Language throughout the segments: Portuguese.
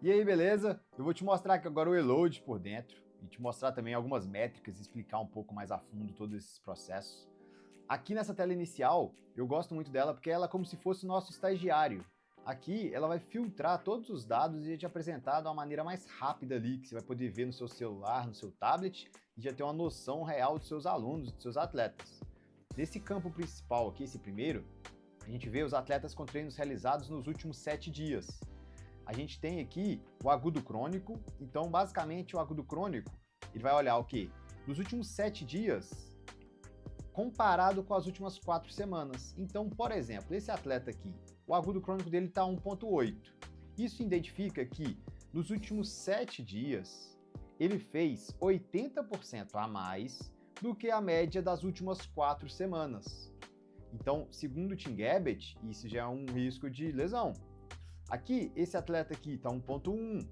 E aí, beleza? Eu vou te mostrar aqui agora o Elode por dentro e te mostrar também algumas métricas e explicar um pouco mais a fundo todos esses processos. Aqui nessa tela inicial, eu gosto muito dela porque ela é como se fosse o nosso estagiário. Aqui ela vai filtrar todos os dados e te apresentar de uma maneira mais rápida ali, que você vai poder ver no seu celular, no seu tablet e já ter uma noção real dos seus alunos, dos seus atletas. Nesse campo principal aqui, esse primeiro, a gente vê os atletas com treinos realizados nos últimos 7 dias. A gente tem aqui o agudo crônico, então basicamente o agudo crônico, ele vai olhar o quê? Nos últimos 7 dias, comparado com as últimas 4 semanas. Então, por exemplo, esse atleta aqui, o agudo crônico dele está 1.8. Isso identifica que nos últimos 7 dias, ele fez 80% a mais do que a média das últimas 4 semanas. Então, segundo o Tim Gabbett, isso já é um risco de lesão. Aqui, esse atleta aqui está 1.1,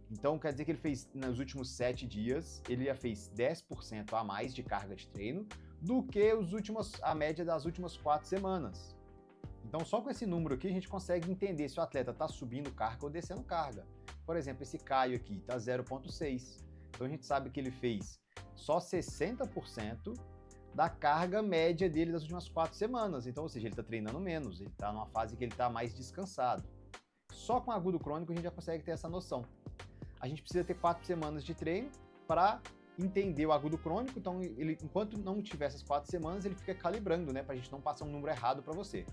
então quer dizer que ele fez, nos últimos 7 dias, ele já fez 10% a mais de carga de treino do que a média das últimas 4 semanas. Então só com esse número aqui a gente consegue entender se o atleta está subindo carga ou descendo carga. Por exemplo, esse Caio aqui está 0.6, então a gente sabe que ele fez só 60% da carga média dele das últimas 4 semanas, então ou seja, ele está treinando menos, ele está numa fase que ele está mais descansado. Só com agudo crônico a gente já consegue ter essa noção. A gente precisa ter 4 semanas de treino para entender o agudo crônico, então ele, enquanto não tiver essas 4 semanas, ele fica calibrando, né, para a gente não passar um número errado para você.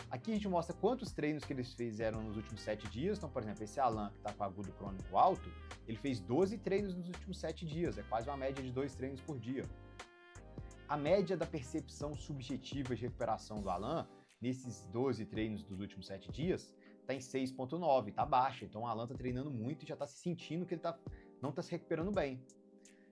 Aqui a gente mostra quantos treinos que eles fizeram nos últimos 7 dias, então, por exemplo, esse Alan, que está com agudo crônico alto, ele fez 12 treinos nos últimos 7 dias, é quase uma média de 2 treinos por dia. A média da percepção subjetiva de recuperação do Alan, nesses 12 treinos dos últimos 7 dias, está em 6.9, está baixa, então o Alan está treinando muito e já está se sentindo que ele não está se recuperando bem.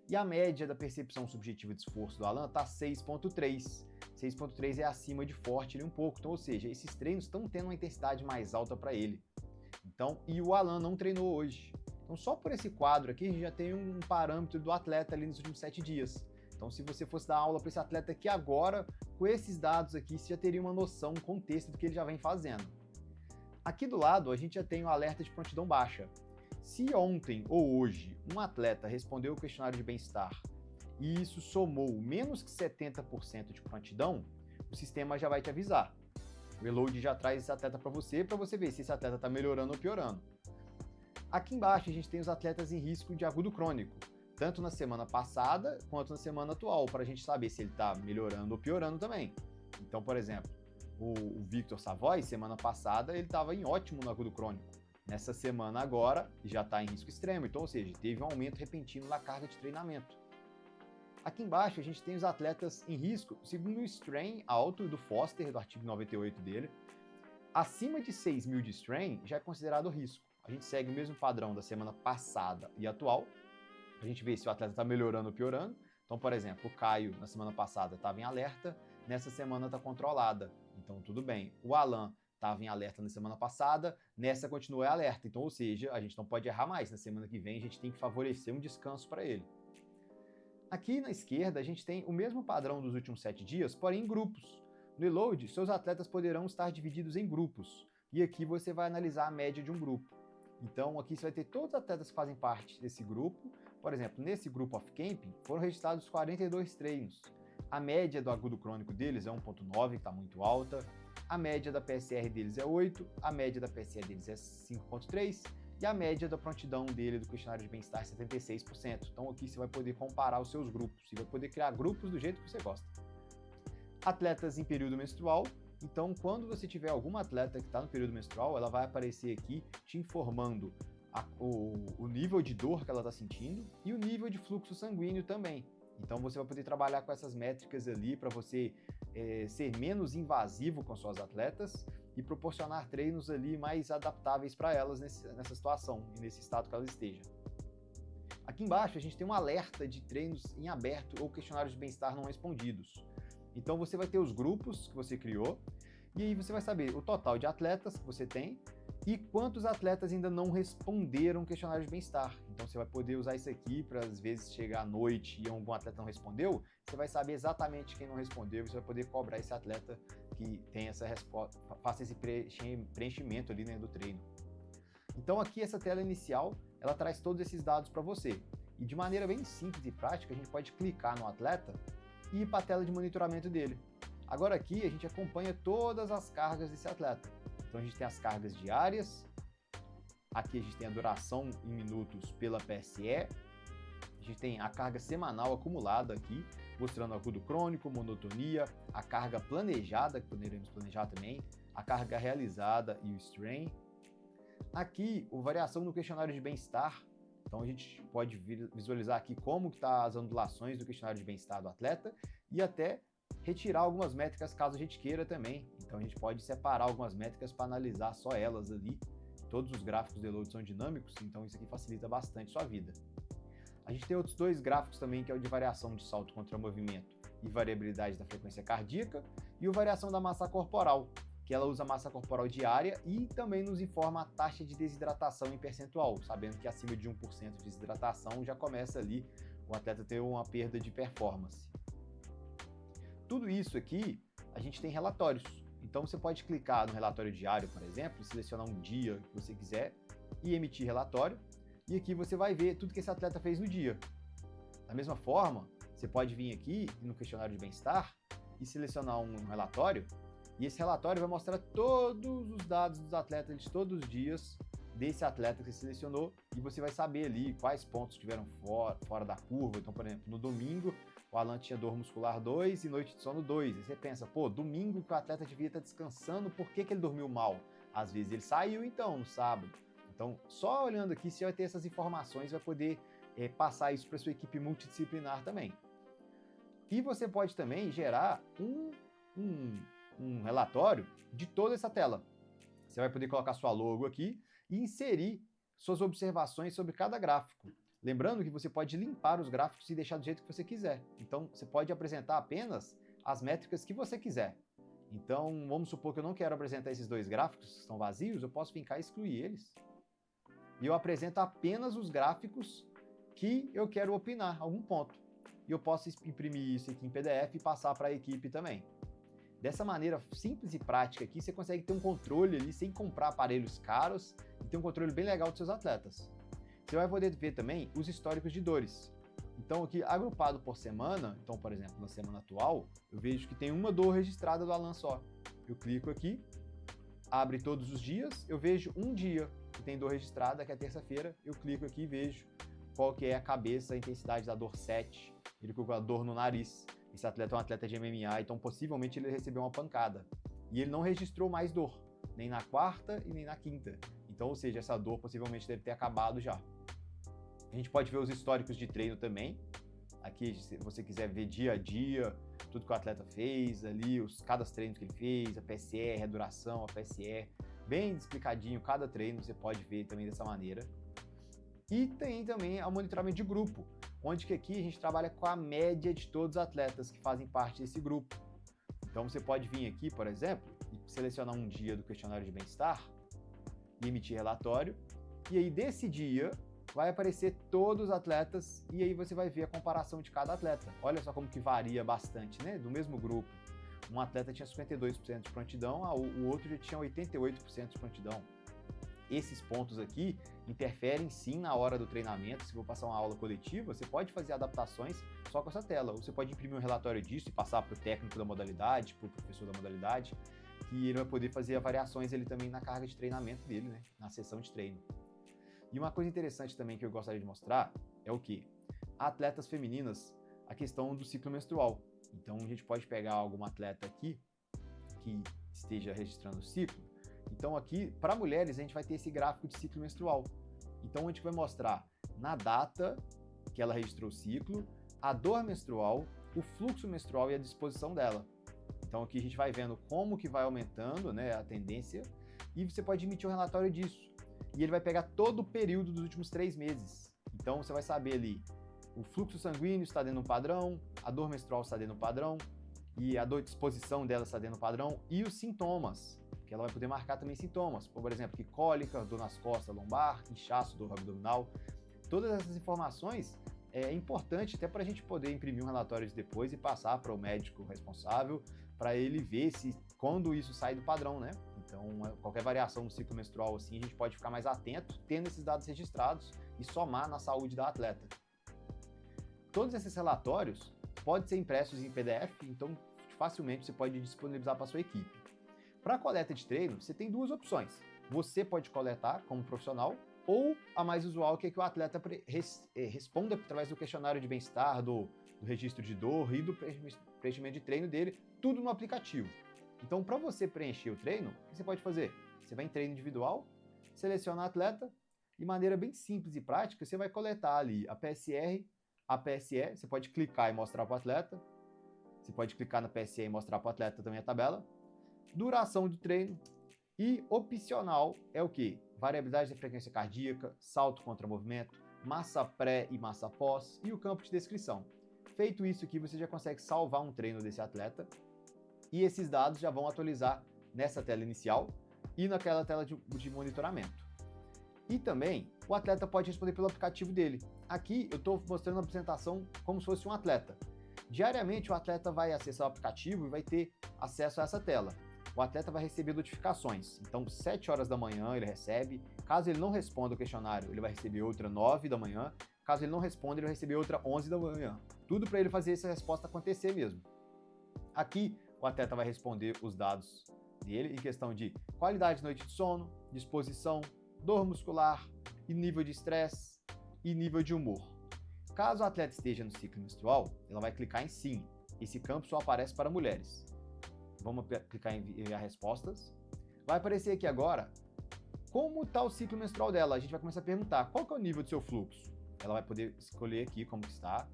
E a média da percepção subjetiva de esforço do Alan está 6.3. 6.3 é acima de forte um pouco, então, ou seja, esses treinos estão tendo uma intensidade mais alta para ele. Então, e o Alan não treinou hoje. Então, só por esse quadro aqui, a gente já tem um parâmetro do atleta ali nos últimos 7 dias. Então, se você fosse dar aula para esse atleta aqui agora, com esses dados aqui, você já teria uma noção, um contexto do que ele já vem fazendo. Aqui do lado, a gente já tem o alerta de prontidão baixa. Se ontem ou hoje um atleta respondeu o questionário de bem-estar e isso somou menos que 70% de prontidão, o sistema já vai te avisar. O Elode já traz esse atleta para você ver se esse atleta está melhorando ou piorando. Aqui embaixo a gente tem os atletas em risco de agudo crônico, tanto na semana passada quanto na semana atual, para a gente saber se ele está melhorando ou piorando também. Então, por exemplo, o Victor Savoy, semana passada, ele estava em ótimo no agudo crônico. Nessa semana agora, já está em risco extremo, então, ou seja, teve um aumento repentino na carga de treinamento. Aqui embaixo a gente tem os atletas em risco, segundo o strain alto do Foster, do artigo 98 dele. Acima de 6.000 de strain já é considerado risco. A gente segue o mesmo padrão da semana passada e atual. A gente vê se o atleta está melhorando ou piorando. Então, por exemplo, o Caio, na semana passada, estava em alerta, nessa semana está controlada. Então, tudo bem. O Alan estava em alerta na semana passada, nessa continua em alerta. Então, ou seja, a gente não pode errar mais. Na semana que vem, a gente tem que favorecer um descanso para ele. Aqui na esquerda, a gente tem o mesmo padrão dos últimos 7 dias, porém em grupos. No Elode, seus atletas poderão estar divididos em grupos. E aqui você vai analisar a média de um grupo. Então, aqui você vai ter todos os atletas que fazem parte desse grupo. Por exemplo, nesse grupo off-camping, foram registrados 42 treinos. A média do agudo crônico deles é 1.9, que está muito alta. A média da PSR deles é 8, a média da PSR deles é 5.3 e a média da prontidão dele do questionário de bem-estar é 76%. Então aqui você vai poder comparar os seus grupos e vai poder criar grupos do jeito que você gosta. Atletas em período menstrual. Então, quando você tiver alguma atleta que está no período menstrual, ela vai aparecer aqui te informando o nível de dor que ela está sentindo e o nível de fluxo sanguíneo também. Então, você vai poder trabalhar com essas métricas ali para você ser menos invasivo com suas atletas e proporcionar treinos ali mais adaptáveis para elas nessa situação e nesse estado que elas estejam. Aqui embaixo, a gente tem um alerta de treinos em aberto ou questionários de bem-estar não respondidos. Então você vai ter os grupos que você criou e aí você vai saber o total de atletas que você tem e quantos atletas ainda não responderam o questionário de bem-estar. Então você vai poder usar isso aqui para às vezes chegar à noite e algum atleta não respondeu, você vai saber exatamente quem não respondeu e você vai poder cobrar esse atleta que tem essa resposta, faça esse preenchimento ali, né, do treino. Então aqui essa tela inicial, ela traz todos esses dados para você. E de maneira bem simples e prática, a gente pode clicar no atleta e ir para a tela de monitoramento dele. Agora aqui a gente acompanha todas as cargas desse atleta. Então a gente tem as cargas diárias, aqui a gente tem a duração em minutos pela PSE, a gente tem a carga semanal acumulada aqui, mostrando agudo crônico, monotonia, a carga planejada, que poderemos planejar também, a carga realizada e o strain. Aqui, a variação no questionário de bem-estar. Então a gente pode visualizar aqui como que tá as ondulações do questionário de bem-estar do atleta e até retirar algumas métricas caso a gente queira também. Então a gente pode separar algumas métricas para analisar só elas ali. Todos os gráficos de load são dinâmicos, então isso aqui facilita bastante sua vida. A gente tem outros dois gráficos também, que é o de variação de salto contra movimento e variabilidade da frequência cardíaca, e o variação da massa corporal, que ela usa a massa corporal diária e também nos informa a taxa de desidratação em percentual, sabendo que acima de 1% de desidratação já começa ali o atleta ter uma perda de performance. Tudo isso aqui, a gente tem relatórios. Então você pode clicar no relatório diário, por exemplo, selecionar um dia que você quiser e emitir relatório. E aqui você vai ver tudo que esse atleta fez no dia. Da mesma forma, você pode vir aqui no questionário de bem-estar e selecionar um relatório. E esse relatório vai mostrar todos os dados dos atletas de todos os dias desse atleta que você selecionou. E você vai saber ali quais pontos estiveram fora da curva. Então, por exemplo, no domingo, o Alan tinha dor muscular 2 e noite de sono 2. E você pensa, pô, domingo que o atleta devia estar descansando, por que ele dormiu mal? Às vezes ele saiu então, no sábado. Então, só olhando aqui, você vai ter essas informações, vai poder passar isso para sua equipe multidisciplinar também. E você pode também gerar um relatório de toda essa tela. Você vai poder colocar sua logo aqui e inserir suas observações sobre cada gráfico. Lembrando que você pode limpar os gráficos e deixar do jeito que você quiser. Então, você pode apresentar apenas as métricas que você quiser. Então, vamos supor que eu não quero apresentar esses dois gráficos que estão vazios, eu posso fincar e excluir eles. E eu apresento apenas os gráficos que eu quero opinar, algum ponto. E eu posso imprimir isso aqui em PDF e passar para a equipe também. Dessa maneira simples e prática aqui, você consegue ter um controle ali sem comprar aparelhos caros e ter um controle bem legal dos seus atletas. Você vai poder ver também os históricos de dores. Então aqui, agrupado por semana, então por exemplo, na semana atual, eu vejo que tem uma dor registrada do Alan só. Eu clico aqui, abre todos os dias, eu vejo um dia que tem dor registrada, que é terça-feira, eu clico aqui e vejo qual que é a cabeça, a intensidade da dor 7, ele colocou a dor no nariz. Esse atleta é um atleta de MMA, então possivelmente ele recebeu uma pancada. E ele não registrou mais dor, nem na quarta e nem na quinta. Então, ou seja, essa dor possivelmente deve ter acabado já. A gente pode ver os históricos de treino também. Aqui, se você quiser ver dia a dia, tudo que o atleta fez ali, cada treino que ele fez, a PSR, a duração, a PSE, bem explicadinho cada treino, você pode ver também dessa maneira. E tem também o monitoramento de grupo, onde que aqui a gente trabalha com a média de todos os atletas que fazem parte desse grupo. Então você pode vir aqui, por exemplo, e selecionar um dia do questionário de bem-estar e emitir relatório, e aí desse dia vai aparecer todos os atletas e aí você vai ver a comparação de cada atleta. Olha só como que varia bastante, né? Do mesmo grupo, um atleta tinha 52% de prontidão, o outro já tinha 88% de prontidão. Esses pontos aqui interferem sim na hora do treinamento. Se for passar uma aula coletiva, você pode fazer adaptações só com essa tela. Ou você pode imprimir um relatório disso e passar para o técnico da modalidade, para o professor da modalidade, que ele vai poder fazer variações ele também na carga de treinamento dele, né? Na sessão de treino. E uma coisa interessante também que eu gostaria de mostrar é o que? Atletas femininas, a questão do ciclo menstrual. Então a gente pode pegar alguma atleta aqui que esteja registrando o ciclo. Então aqui, para mulheres, a gente vai ter esse gráfico de ciclo menstrual. Então a gente vai mostrar na data que ela registrou o ciclo, a dor menstrual, o fluxo menstrual e a disposição dela. Então aqui a gente vai vendo como que vai aumentando, né, a tendência, e você pode emitir um relatório disso. E ele vai pegar todo o período dos últimos 3 meses. Então você vai saber ali, o fluxo sanguíneo está dentro do padrão, a dor menstrual está dentro do padrão, e a dor de disposição dela está dentro do padrão, e os sintomas, que ela vai poder marcar também sintomas, por exemplo, que cólica, dor nas costas, lombar, inchaço, dor abdominal. Todas essas informações é importante até para a gente poder imprimir um relatório depois e passar para o médico responsável, para ele ver se quando isso sai do padrão, né? Então, qualquer variação no ciclo menstrual assim, a gente pode ficar mais atento, tendo esses dados registrados e somar na saúde da atleta. Todos esses relatórios podem ser impressos em PDF, então facilmente você pode disponibilizar para a sua equipe. Para a coleta de treino, você tem duas opções. Você pode coletar como profissional, ou a mais usual, que é que o atleta responda através do questionário de bem-estar, do registro de dor e do preenchimento de treino dele, tudo no aplicativo. Então, para você preencher o treino, o que você pode fazer? Você vai em treino individual, seleciona o atleta, de maneira bem simples e prática, você vai coletar ali a PSR, a PSE, você pode clicar e mostrar para o atleta, você pode clicar na PSE e mostrar para o atleta também a tabela, duração do treino e opcional é o quê? Variabilidade da frequência cardíaca, salto contra movimento, massa pré e massa pós e o campo de descrição. Feito isso aqui, você já consegue salvar um treino desse atleta e esses dados já vão atualizar nessa tela inicial e naquela tela de monitoramento. E também, o atleta pode responder pelo aplicativo dele. Aqui eu estou mostrando a apresentação como se fosse um atleta. Diariamente, o atleta vai acessar o aplicativo e vai ter acesso a essa tela. O atleta vai receber notificações. Então, 7 horas da manhã ele recebe. Caso ele não responda o questionário, ele vai receber outra 9 da manhã. Caso ele não responda, ele vai receber outra 11 da manhã. Tudo para ele fazer essa resposta acontecer mesmo. Aqui, o atleta vai responder os dados dele em questão de qualidade de noite de sono, disposição, dor muscular e nível de estresse e nível de humor. Caso o atleta esteja no ciclo menstrual, ela vai clicar em sim. Esse campo só aparece para mulheres. Vamos clicar em enviar respostas. Vai aparecer aqui agora como está o ciclo menstrual dela. A gente vai começar a perguntar qual que é o nível do seu fluxo. Ela vai poder escolher aqui como está.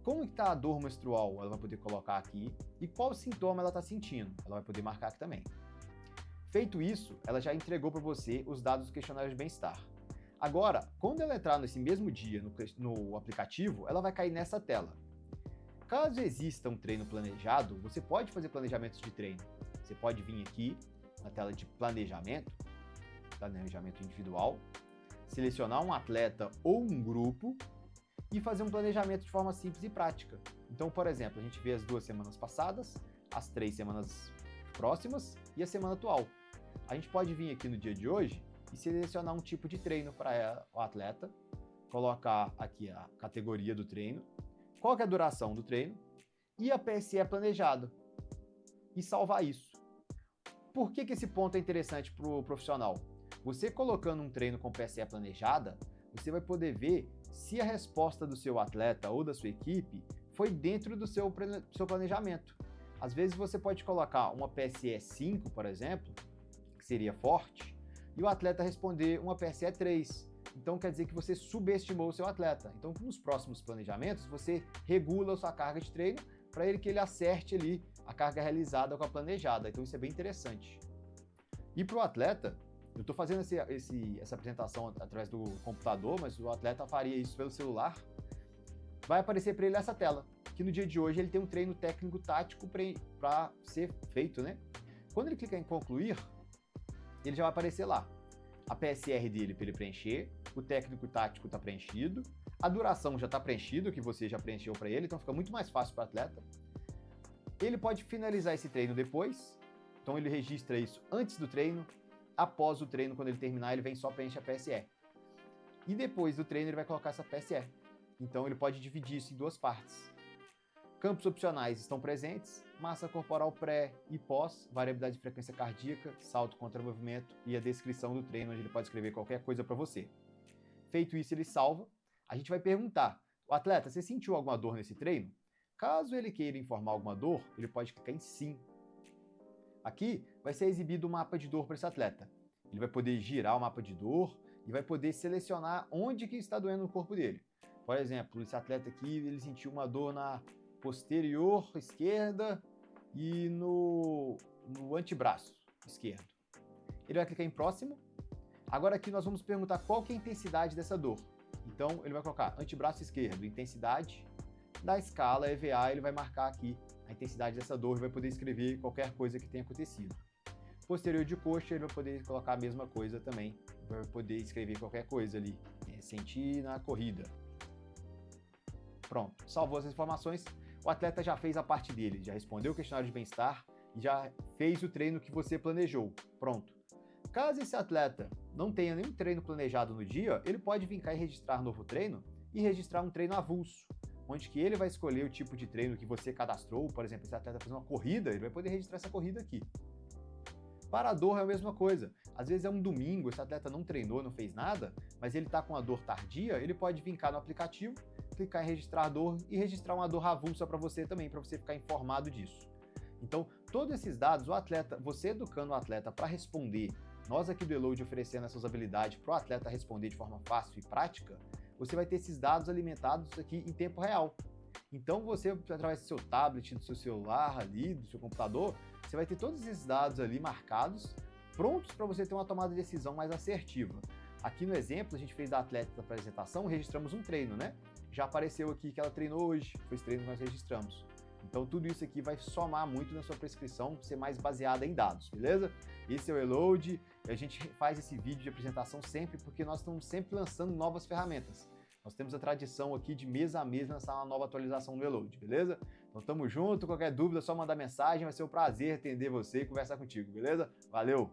Como está a dor menstrual? Ela vai poder colocar aqui. E qual sintoma ela está sentindo? Ela vai poder marcar aqui também. Feito isso, ela já entregou para você os dados do questionário de bem-estar. Agora, quando ela entrar nesse mesmo dia no aplicativo, ela vai cair nessa tela. Caso exista um treino planejado, você pode fazer planejamentos de treino. Você pode vir aqui na tela de planejamento individual, selecionar um atleta ou um grupo e fazer um planejamento de forma simples e prática. Então, por exemplo, a gente vê as 2 semanas passadas, as 3 semanas próximas e a semana atual. A gente pode vir aqui no dia de hoje e selecionar um tipo de treino para o atleta, colocar aqui a categoria do treino, qual que é a duração do treino e a PSE planejado e salvar isso. Por que esse ponto é interessante para o profissional? Você colocando um treino com PSE planejada, você vai poder ver se a resposta do seu atleta ou da sua equipe foi dentro do seu planejamento. Às vezes você pode colocar uma PSE 5, por exemplo, que seria forte, e o atleta responder uma PSE 3. Então quer dizer que você subestimou o seu atleta. Então nos próximos planejamentos você regula a sua carga de treino para que ele acerte ali a carga realizada com a planejada. Então isso é bem interessante. E para o atleta, eu estou fazendo essa apresentação através do computador, mas o atleta faria isso pelo celular. Vai aparecer para ele essa tela, que no dia de hoje ele tem um treino técnico tático para ser feito, né? Quando ele clicar em concluir, ele já vai aparecer lá. A PSR dele para ele preencher, o técnico tático está preenchido, a duração já está preenchido, que você já preencheu para ele, então fica muito mais fácil para o atleta. Ele pode finalizar esse treino depois, então ele registra isso antes do treino, após o treino, quando ele terminar, ele vem só preencher a PSE. E depois do treino ele vai colocar essa PSE. Então ele pode dividir isso em 2 partes. Campos opcionais estão presentes, massa corporal pré e pós, variabilidade de frequência cardíaca, salto contra movimento e a descrição do treino, onde ele pode escrever qualquer coisa para você. Feito isso, ele salva. A gente vai perguntar, o atleta, você sentiu alguma dor nesse treino? Caso ele queira informar alguma dor, ele pode clicar em sim. Aqui vai ser exibido o mapa de dor para esse atleta. Ele vai poder girar o mapa de dor e vai poder selecionar onde que está doendo no corpo dele. Por exemplo, esse atleta aqui, ele sentiu uma dor na posterior esquerda e no antebraço esquerdo. Ele vai clicar em próximo. Agora aqui nós vamos perguntar qual que é a intensidade dessa dor. Então ele vai colocar antebraço esquerdo, intensidade da escala EVA, ele vai marcar aqui a intensidade dessa dor e vai poder escrever qualquer coisa que tenha acontecido. Posterior de coxa, ele vai poder colocar a mesma coisa também, vai poder escrever qualquer coisa ali, sentir na corrida. Pronto, salvou essas informações. O atleta já fez a parte dele, já respondeu o questionário de bem-estar e já fez o treino que você planejou. Pronto. Caso esse atleta não tenha nenhum treino planejado no dia, ele pode vir cá e registrar novo treino e registrar um treino avulso, onde que ele vai escolher o tipo de treino que você cadastrou. Por exemplo, esse atleta fez uma corrida, ele vai poder registrar essa corrida aqui. Para a dor é a mesma coisa. Às vezes é um domingo, esse atleta não treinou, não fez nada, mas ele está com a dor tardia, ele pode vir cá no aplicativo, clicar em registrar dor e registrar uma dor avulsa para você também, para você ficar informado disso. Então, todos esses dados, o atleta, você educando o atleta para responder, nós aqui do Eload oferecendo essas habilidades para o atleta responder de forma fácil e prática, você vai ter esses dados alimentados aqui em tempo real. Então você, através do seu tablet, do seu celular ali, do seu computador, você vai ter todos esses dados ali marcados, prontos para você ter uma tomada de decisão mais assertiva. Aqui no exemplo, a gente fez da atleta da apresentação, registramos um treino, né? Já apareceu aqui que ela treinou hoje, foi esse treino que nós registramos. Então tudo isso aqui vai somar muito na sua prescrição, ser mais baseada em dados, beleza? Esse é o Eload, a gente faz esse vídeo de apresentação sempre porque nós estamos sempre lançando novas ferramentas. Nós temos a tradição aqui de mês a mês lançar uma nova atualização do Eload, beleza? Então tamo junto, qualquer dúvida é só mandar mensagem, vai ser um prazer atender você e conversar contigo, beleza? Valeu!